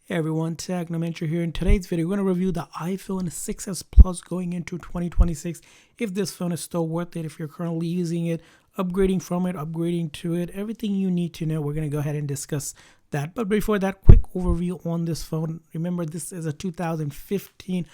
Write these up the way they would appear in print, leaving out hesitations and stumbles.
Hey everyone, Technomentary here. In today's video, we're going to review the iPhone 6s Plus going into 2026. If this phone is still worth it, if you're currently using it, upgrading from it, upgrading to it, everything you need to know, we're going to go ahead and discuss that. But before that, quick overview on this phone. Remember, this is a 2015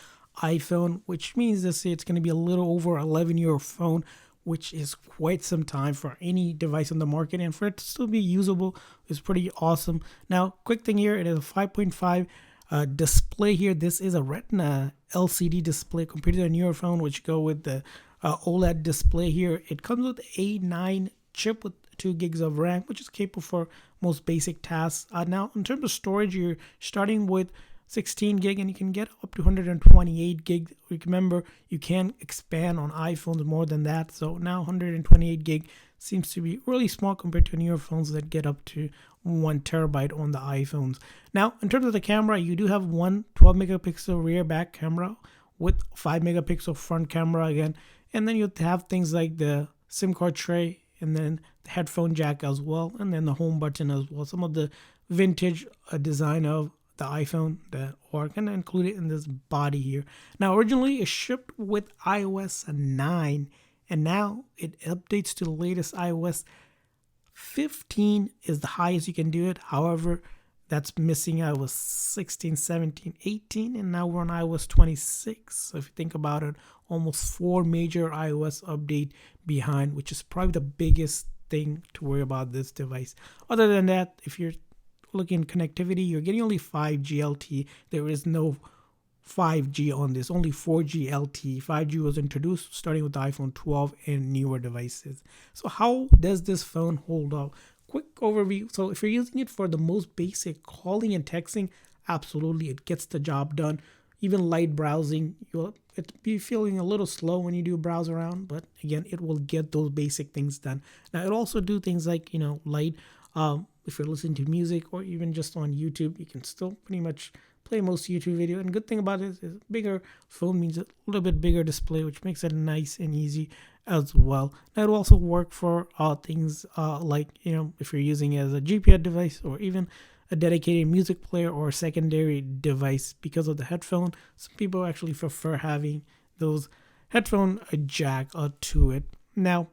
iPhone, which means this it's going to be a little over 11-year phone, which is quite some time for any device on the market, and for it to still be usable is pretty awesome. Now, quick thing here, it is a 5.5 display here. This is a Retina LCD display compared to the newer phone, which go with the OLED display here. It comes with A9 chip with 2 gigs of RAM, which is capable for most basic tasks. Now, in terms of storage, you're starting with 16 gig and you can get up to 128 gig. Remember, you can expand on iPhones more than that, so now 128 gig seems to be really small compared to newer phones that get up to 1 terabyte on the iPhones. Now, in terms of the camera, you do have one 12 megapixel rear back camera with 5 megapixel front camera again, and then you have things like the SIM card tray and then the headphone jack as well, and then the home button as well. Some of the vintage design of the iPhone that are going to include it in this body here. Now, originally it shipped with iOS 9, and now it updates to the latest iOS 15 is the highest you can do it. However, that's missing iOS 16, 17, 18, and now we're on iOS 26. So if you think about it, almost 4 major iOS update behind, which is probably the biggest thing to worry about this device. Other than that, if you're looking at connectivity, you're getting only 5G LTE. There is no 5G on this, only 4G LTE. 5G was introduced starting with the iPhone 12 and newer devices. So how does this phone hold up? Quick overview. So if you're using it for the most basic calling and texting, absolutely it gets the job done. Even light browsing, you'll be feeling a little slow when you do browse around, but again, it will get those basic things done. Now it also do things like light. If you're listening to music or even just on YouTube, you can still pretty much play most YouTube video. And good thing about it is bigger phone means a little bit bigger display, which makes it nice and easy as well. Now it'll also work for things like if you're using it as a GPS device or even a dedicated music player or a secondary device. Because of the headphone, some people actually prefer having those headphone jack to it. Now,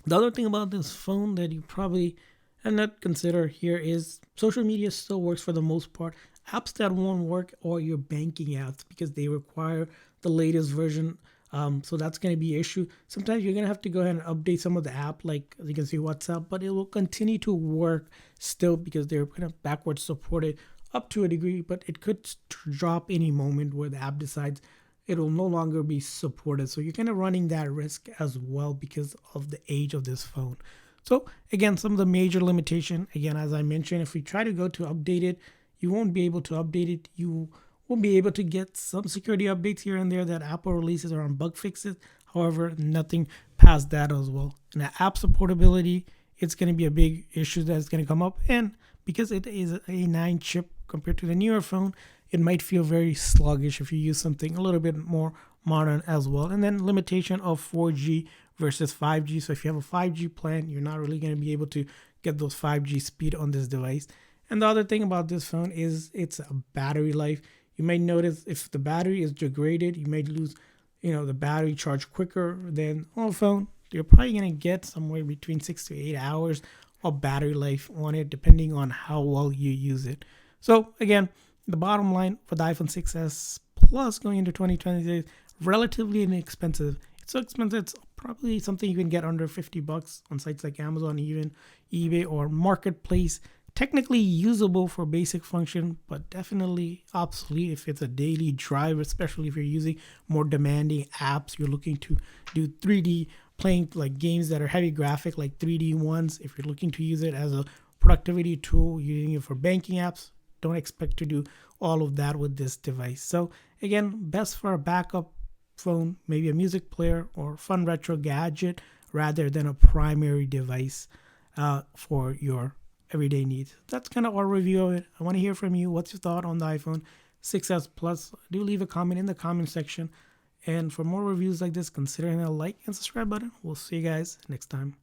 the other thing about this phone that you probably have not considered here is social media still works for the most part. Apps that won't work are your banking apps because they require the latest version. So that's going to be an issue. Sometimes you're going to have to go ahead and update some of the app, like you can see WhatsApp, but it will continue to work still because they're kind of backwards supported up to a degree, but it could drop any moment where the app decides it will no longer be supported. So you're kind of running that risk as well because of the age of this phone. So again, some of the major limitation, again, as I mentioned, if we try to go to update it, you won't be able to update it. You will be able to get some security updates here and there that Apple releases or on bug fixes. However, nothing past that as well. And the app supportability, it's going to be a big issue that's going to come up. And because it is a A9 chip compared to the newer phone, it might feel very sluggish if you use something a little bit more modern as well. And then limitation of 4G versus 5G. So if you have a 5G plan, you're not really going to be able to get those 5G speed on this device. And the other thing about this phone is it's a battery life. You might notice if the battery is degraded, you might lose, the battery charge quicker than on a phone. You're probably going to get somewhere between 6 to 8 hours of battery life on it, depending on how well you use it. So again, the bottom line for the iPhone 6s Plus going into 2020 is relatively inexpensive. It's so expensive, it's probably something you can get under $50 on sites like Amazon, even eBay or Marketplace. Technically usable for basic function, but definitely obsolete if it's a daily drive, especially if you're using more demanding apps. You're looking to do 3D, playing like games that are heavy graphic like 3D ones. If you're looking to use it as a productivity tool, using it for banking apps, don't expect to do all of that with this device. So again, best for a backup phone, maybe a music player or fun retro gadget rather than a primary device for your everyday needs. That's kind of our review of it. I want to hear from you. What's your thought on the iPhone 6s Plus? Do leave a comment in the comment section. And for more reviews like this, consider hitting a like and subscribe button. We'll see you guys next time.